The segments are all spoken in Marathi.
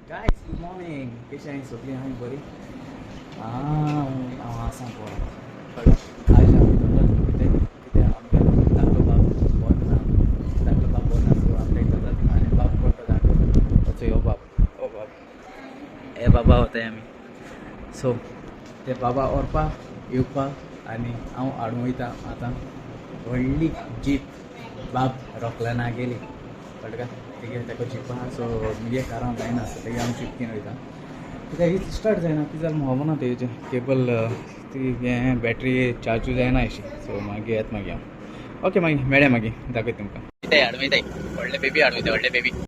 Guys, good morning. कशी आहे सगळी आहे बरी? हां सांगतो आज आम्ही दोघं किती किती आमच्या धाकटो बाप बोलणार सो आमच्या इथं जातो आणि बाप कोणतं धाकटो असं यो बाप ओ बाप ए बाबा होता आम्ही सो ते बाबा ओरपा येवपा आनी हांव हाडूं वयता आतां व्हडली जीप बाप रोखला ना गेली कळटा तेगे तेका जीप आहा सो मुगे कारां जायना सो तेगे आमी जीप घेवन वयता कित्याक ही स्टार्ट जायना कितें जालें म्हणना तेजें केबल ती हें बॅटरी चार्जूय जायना अशी सो मागीर येता मागीर हांव ओके मागीर मेळ्या मागीर दाखयता तुमकां कितें हाडूं वयताय व्हडले बेबी हाडूं वयता व्हडले बेबी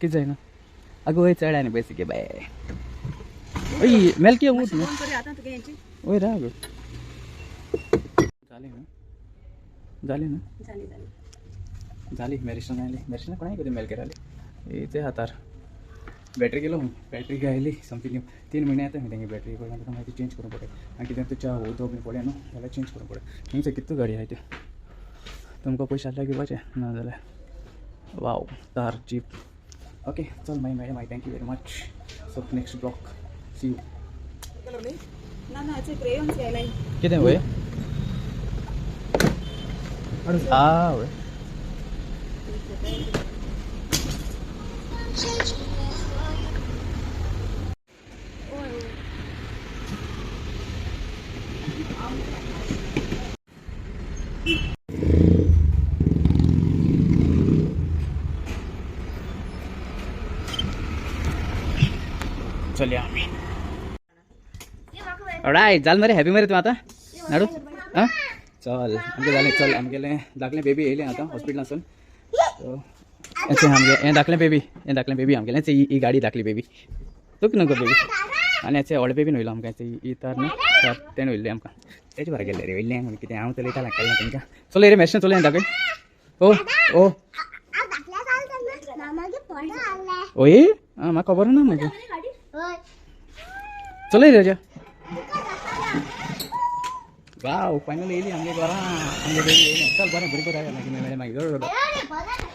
किती जायना अगं वय चढ आणि पैसे घे बाय ओय मेलकी उठ ओय राग झाली ना झाली मेरिशन आली मेरिशन कोणाही कधी मेल केली ते हातार बॅटरी गेलो बॅटरी घायली समथिंग 3 महिने येता मी तेंगे बॅटरी पडून तुका माहिती चेंज करूंक पडे आनी कितें तुच्या उदक बी पडे न्हू जाल्यार चेंज करूंक पडे थंयसर कितू गाडी आहाय त्यो तुमकां पयशे आसल्यार घेवपाचे ना जाल्यार वाव थार जीप ओके चल मागीर मेळया मागीर thank you very much so next block see you कितें वय वय चलिया आम्ही राईट जाल मरे हॅपी मरे तूं आतां नाडू आं चल आमगे जालें चल आमगेलें धाकलें बेबी येयलें आतां हॉस्पिटलांसून हें धाकलें बेबी आमगेलें ही गाडी धाकली बेबी तूक नको बेबी आनी हेचें व्हडलें बेबीन वयलो आमकां ही तर न्हू तर तेणें वयल्लें आमकां तेजे बरें गेल्लें रे वयल्लें कितें हांव चलयता लागलें तेंकां चल रे मॅशन चलय दाखय ओ ओ ओय आं म्हाका खबर ना म्हाका चलय रे वाव फायनली येयली आमगे घरा आमगे बेबी येयली चल बरें बरी बरें मागीर मागीर